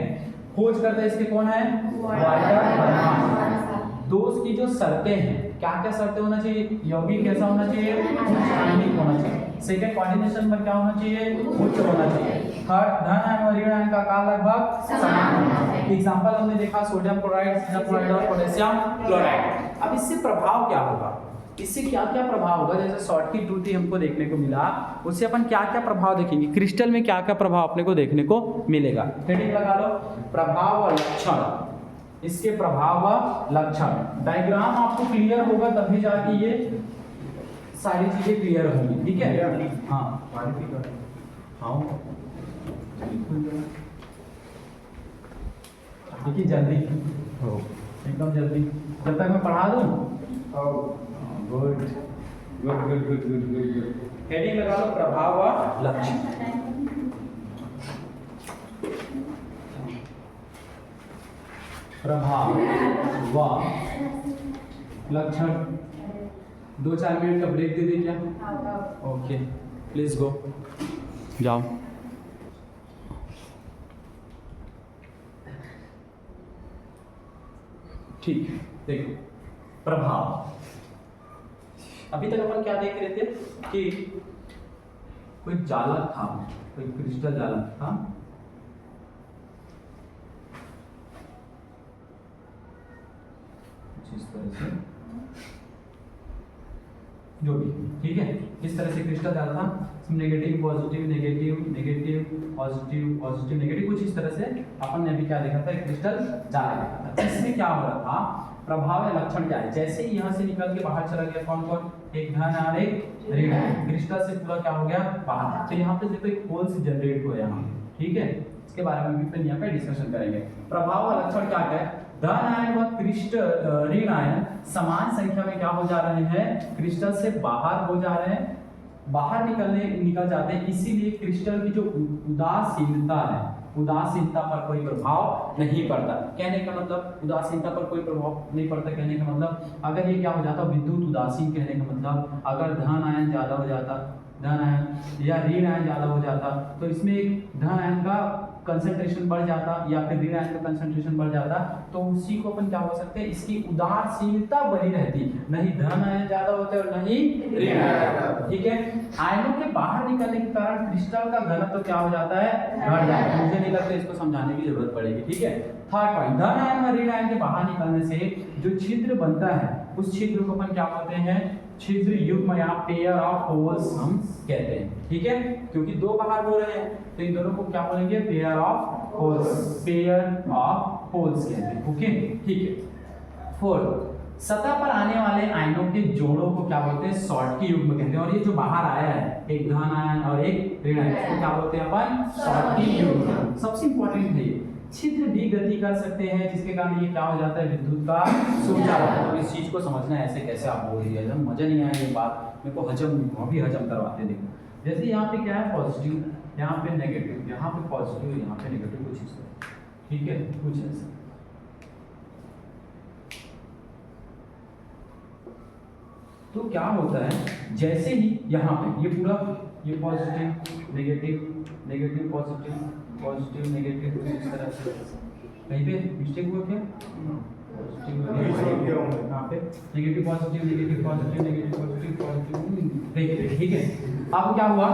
खोज करते इसके कौन है, वाल्टर हरमान। दोष की जो शर्तें हैं, क्या शर्तें होना चाहिए, यौगिक कैसा होना चाहिए, आयनिक होना चाहिए। सेकंड कोऑर्डिनेशन पर क्या होना चाहिए, उच्च होना चाहिए। थर्ड धन आयन और ऋण आयन का आकार लगभग समान होना चाहिए। एग्जांपल हमने देखा सोडियम क्लोराइड और पोटेशियम क्लोराइड। अब इससे प्रभाव क्या होगा, इससे क्या क्या प्रभाव होगा, जैसे शॉटकी त्रुटि हमको देखने को मिला, उससे अपन क्या क्या प्रभाव देखेंगे, क्रिस्टल में क्या क्या प्रभाव अपने को देखने को मिलेगा। हेडिंग लगा लो, प्रभाव और लक्षण। इसके प्रभाव व लक्षण। डायग्राम आपको क्लियर होगा तभी जाके ये सारी चीजें क्लियर होंगी, ठीक है। हाँ हाँ देखिए जल्दी एकदम जल्दी, जब तक मैं पढ़ा दूं। Good good good good good good good. Heading लगा लो प्रभाव व लक्षण। प्रभाव व लक्षण। 2-4 मिनट का ब्रेक दे दें क्या? ओके प्लीज गो, जाओ। ठीक, देखो प्रभाव। अभी तक अपन क्या देख रहे थे कि कोई जालक था, कोई क्रिस्टल जालक था, इस तरह से जो भी, ठीक है। इस तरह से क्रिस्टल जालक था, negative positive negative negative positive positive negative, कुछ इस तरह से अपन ने अभी क्या देखा था, क्रिस्टल जालक देखा था। इसमें क्या हो रहा था, प्रभाव या लक्षण क्या है, जैसे ही यहाँ से निकल के बाहर चला गया कौन कौन, एक धन और एक ऋण आयन, क्रिस्टल से पूरा क्या हो गया बाहर। तो यहाँ पे देखो एक होल्स जनरेट हुआ यहाँ, ठीक है। इसके बारे में भी फिर यहाँ पे डिस्कशन करेंगे। प्रभाव और लक्षण क्या है, धन आयन व क्रिस्टल ऋण आयन समान संख्या में क्या हो जा रहे हैं, क्रिस्टल से बाहर हो जा रहे हैं, बाहर निकल जाते हैं। इसीलिए क्रिस्टल की जो उदासीनता है, उदासीनता पर कोई प्रभाव नहीं पड़ता। कहने का मतलब उदासीनता पर कोई प्रभाव नहीं पड़ता, कहने का मतलब अगर ये क्या हो जाता विद्युत उदासीन, कहने का मतलब अगर धन आयन ज्यादा हो जाता, धन आयन या ऋण आयन ज्यादा हो जाता, तो इसमें एक धन आयन का कंसंट्रेशन बढ़ जाता या फिर ऋण आयन का कंसंट्रेशन बढ़ जाता, तो उसी को अपन क्या हो सकते हैं, इसकी उदासीनता बनी रहती, नहीं धन आयन ज्यादा होते और नहीं ऋण आयन, ठीक है। आयनों के बाहर निकलने के कारण क्रिस्टल का घनत्व तो क्या हो जाता है, घट जाता है। मुझे नहीं लगता इसको समझाने की जरूरत पड़ेगी, ठीक है। थर्ड पॉइंट, धन आयन और ऋण आयन के बाहर निकलने से जो छिद्र बनता है, उस छिद्र को अपन क्या बोलते हैं, छिद्र युग्म या पेयर ऑफ होल्स हम कहते हैं, ठीक है। क्योंकि दो बाहर हो रहे हैं तो इन दोनों को क्या बोलेंगे, pair of holes, pair of holes कहते हैं, ओके, ठीक है। फोर्थ, सतह पर आने वाले आयनों के जोड़ों को क्या बोलते हैं, शॉर्टकी युग्म कहते हैं। और ये जो बाहर आया है, एक धन आयन और एक ऋण आयन, इसको क्या बोलते हैं अपन, शॉर्टकी युग्म। सबसे इंपॉर्टेंट है छिद्र भी गति कर सकते हैं, जिसके कारण ये क्या हो जाता है, विद्युत का संचार होता है। तो इस चीज को समझना है, ऐसे कैसे आप बोल रही है, मजा नहीं आया ये बात, मेरे को हजम अभी हजम करवाते। देखो जैसे यहाँ पे क्या है, पॉजिटिव, यहाँ पे नेगेटिव, यहाँ पे पॉजिटिव, यहाँ पे नेगेटिव, कुछ इस तरह, ठीक है, कुछ ऐसा। तो क्या होता है, जैसे ही यहाँ पे ये पूरा ये positive negative negative positive positive negative, कुछ इस तरह से, कहीं पे मिस्टेक हुआ क्या, यहाँ पे negative positive negative positive negative positive positive, देखिए, ठीक है। अब क्या हुआ,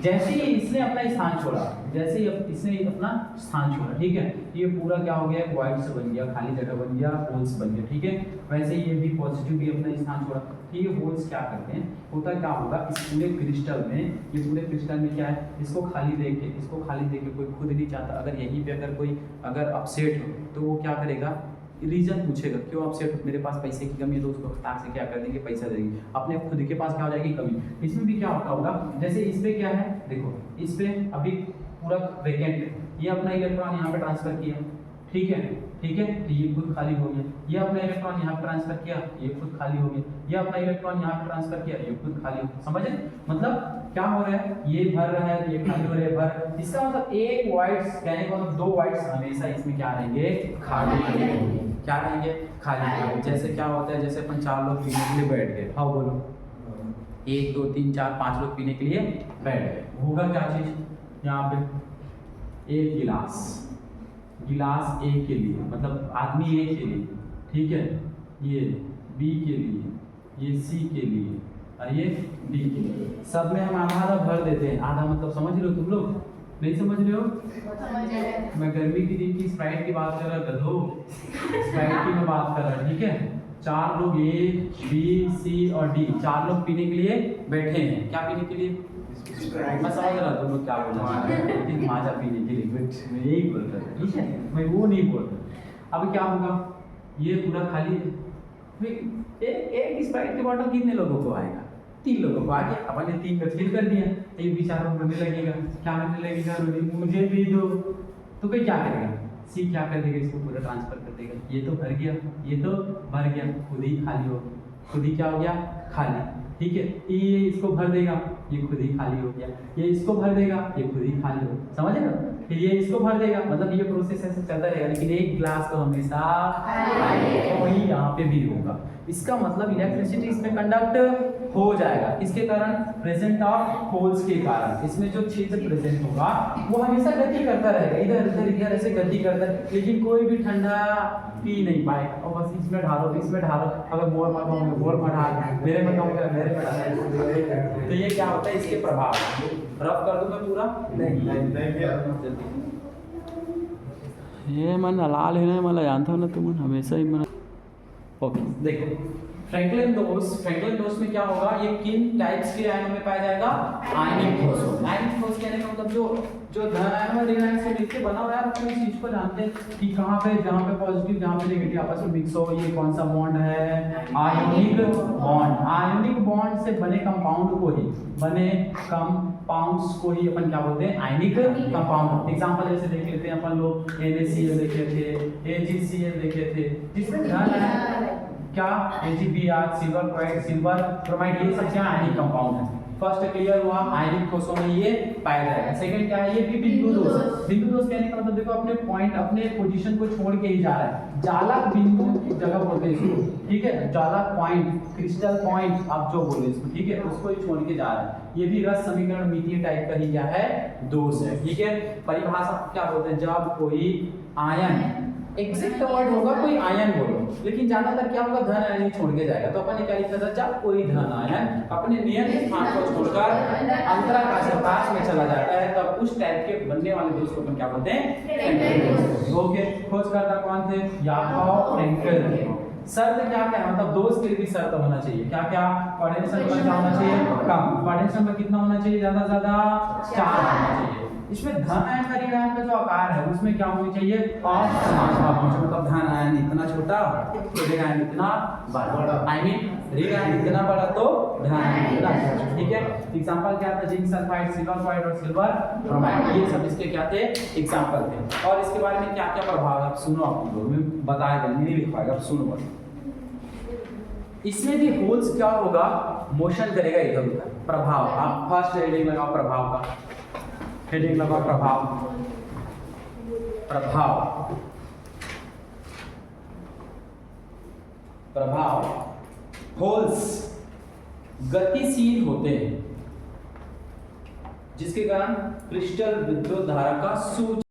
जैसे ही इसने अपना स्थान छोड़ा, जैसे ही इसने अपना स्थान छोड़ा, ठीक है, ये पूरा क्या हो गया, वाइड से बन गया, खाली जगह बन गया, होल्स बन गया, ठीक है। वैसे ये भी पॉजिटिव भी अपना स्थान छोड़ा, ठीक है। होल्स क्या करते हैं, होता क्या होगा, इस पूरे क्रिस्टल में, ये पूरे क्रिस्टल में क्या है, इसको खाली देख के, इसको खाली देख के कोई खुद नहीं चाहता, अगर यहीं पे अगर कोई अगर अपसेट हो तो वो क्या करेगा, रीजन पूछेगा, क्यों अपसेट हो, मेरे पास पैसे की कमी है, तो उसको फटाक से क्या कर देंगे, पैसा देंगे, अपने खुद के पास क्या हो जाएगी, कमी। इसमें भी क्या होता होगा, जैसे इस पे क्या है, देखो इस पे अभी पूरा वैकेंट है, ये अपना इलेक्ट्रॉन यहाँ पे ट्रांसफर किया, ठीक है, ठीक है, तो ये खुद खाली हो गया, ये अपना इलेक्ट्रॉन यहाँ पे ट्रांसफर किया, ये खुद खाली हो गया, ये अपना इलेक्ट्रॉन यहाँ पे ट्रांसफर किया, ये खुद खाली हो गया, समझे, मतलब क्या हो रहा है, ये भर रहा है, ये खाली हो रहा है, भर, इसका मतलब एक वाइट्स, कहने का मतलब 2 वाइट्स हमेशा इसमें क्या रहेंगे, खाली रहेंगे, क्या रहेंगे, खाली रहेंगे। जैसे क्या होता है, जैसे अपन 4 लोग पीने के लिए बैठ गए, हाँ बोलो, 1 2 3 4 5 लोग पीने के लिए बैठ गए, होगा क्या चीज, यहाँ पे एक गिलास, गिलास ए के लिए, मतलब आदमी ए के लिए, ठीक है, ये बी के लिए, ये सी के लिए और ये डी के लिए, सब में हम आधा आधा भर देते हैं, आधा मतलब समझ रहे हो तुम लोग, नहीं समझ रहे हो, मैं गर्मी के दिन की स्प्राइट की बात कर रहा, गधो स्प्राइट की मैं बात कर रहा, ठीक है। 4 लोग ए बी सी और डी, 4 लोग पीने के लिए बैठे हैं, क्या पीने के लिए, मैं समझ रहा तुम लोग क्या बोल रहे हैं, माजा पीने के लिए, मैं यही बोल रहा था, ठीक है, मैं वो नहीं बोल रहा। अब क्या होगा, ये पूरा खाली है। एक स्प्राइट की बॉटल कितने लोगों को आएगा, 3 लोगों को आ गया। अपन ने 3 का फिल कर दिया, एक बेचारा रोने लगेगा, क्या रोने लगेगा, रोने मुझे भी दो। तो कोई क्या करेगा, सी क्या कर देगा, इसको पूरा ट्रांसफर कर देगा। ये तो भर गया, ये तो भर गया, खुद ही खाली हो, खुद ही क्या हो गया, खाली। ठीक है, ये इसको भर देगा, ये खुद ही खाली हो गया। ये इसको भर देगा, ये खुद ही खाली हो, समझे ना। फिर ये इसको भर देगा, मतलब ये प्रोसेस ऐसे चलता रहेगा, लेकिन एक ग्लास तो हमेशा वही यहाँ पे भी होगा। इसका मतलब इलेक्ट्रिसिटी इसमें कंडक्ट हो जाएगा, किसके कारण, प्रेजेंट ऑफ होल्स के कारण। इसमें जो क्षेत्र प्रेजेंट होगा वो हमेशा गति करता रहेगा, इधर इधर इधर ऐसे गति करता है, लेकिन कोई भी ठंडा पी नहीं पाएगा। और बस इसमें ढालो, इसमें ढालो, अगर मोर में कहूँगा मोर में ढाल, मेरे में कहूँगा मेरे में ढाल। तो ये क्या होता है, इसके प्रभाव। रफ कर दूं मैं पूरा, ये मन लाल है ना, मला जानता हूँ ना तुम हमेशा ही मन। ओके देखो, फ्रैंकलिन डोज में क्या होगा, ये किन टाइप्स के आयनों में पाया जाएगा, आयनिक ठोस। आयनिक ठोस कहने का मतलब जो धन आयन और ऋण आयन से मिलकर बना हुआ है। अपन इस चीज को जानते हैं कि कहाँ पे, जहाँ पे पॉजिटिव जहाँ पे नेगेटिव आपस में मिक्स हो, ये कौन सा बॉन्ड है, आयोनिक बॉन्ड। आयोनिक बॉन्ड से बने कंपाउंड को ही, बने कंपाउंड्स को ही अपन क्या बोलते हैं, आयनिक कंपाउंड। एग्जांपल जैसे देख लेते हैं अपन लोग, NaCl देखे थे, AgCl देखे थे, जिसमें धन आयन क्या, AgBr, silver chloride, silver bromide, ये सब क्या आयनिक कंपाउंड है। फर्स्ट क्लियर हुआ, आयनिक ठोसों में ये पाया जाएगा। सेकंड क्या है, ये भी बिंदु दोष। बिंदु दोष कहने का मतलब देखो, अपने पॉइंट, अपने पोजीशन को छोड़ के ही जा रहा है। जालक बिंदु की जगह बोलते हैं इसको, ठीक है, जालक पॉइंट, क्रिस्टल पॉइंट आप जो बोले इसको, ठीक है, उसको ही छोड़ के जा रहा है। ये भी रस समीकरण मितीय टाइप का ही क्या है, दोष है। ठीक है, परिभाषा क्या बोलते हैं, जब कोई आयन, एग्जैक्ट वर्ड होगा कोई आयन बोलो, लेकिन ज्यादातर क्या होगा, धन आयन ही छोड़ के जाएगा। तो अपन ने क्या लिखा था, जब कोई धन आयन अपने नियत स्थान को छोड़कर अंतराकाश अवकाश में चला जाता है, तब उस टाइप के बनने वाले दोष को अपन क्या बोलते हैं, ओके। खोजकर्ता कौन थे, याकॉब फ्रैंकल। शर्त क्या क्या है, मतलब दोष के लिए भी शर्त होना चाहिए, क्या क्या, कोऑर्डिनेशन नंबर क्या होना चाहिए, कम। कोऑर्डिनेशन नंबर कितना होना चाहिए, ज्यादा से ज्यादा 4 होना चाहिए। इसमें धन आयन का ऋण आयन का जो आकार है उसमें क्या होनी चाहिए, मतलब धन आयन इतना छोटा तो ऋण आयन इतना बड़ा, आई मीन ऋण आयन इतना बड़ा तो धन आयन इतना छोटा। ठीक है, एग्जांपल क्या था, जिंक सल्फाइड, सिल्वर क्लोराइड और सिल्वर ब्रोमाइड, ये सब इसके क्या थे, एग्जांपल थे। और इसके बारे में क्या क्या प्रभाव है, आप सुनो, आप लोग में बताया नहीं लिख पाएगा, आप सुनो बस। इसमें भी होल्स क्या होगा, मोशन करेगा इधर उधर। प्रभाव, आप फर्स्ट हेडिंग लगाओ प्रभाव का, हेडिंग लगा प्रभाव। प्रभाव, प्रभाव, होल्स गतिशील होते हैं, जिसके कारण क्रिस्टल विद्युत धारा का सूच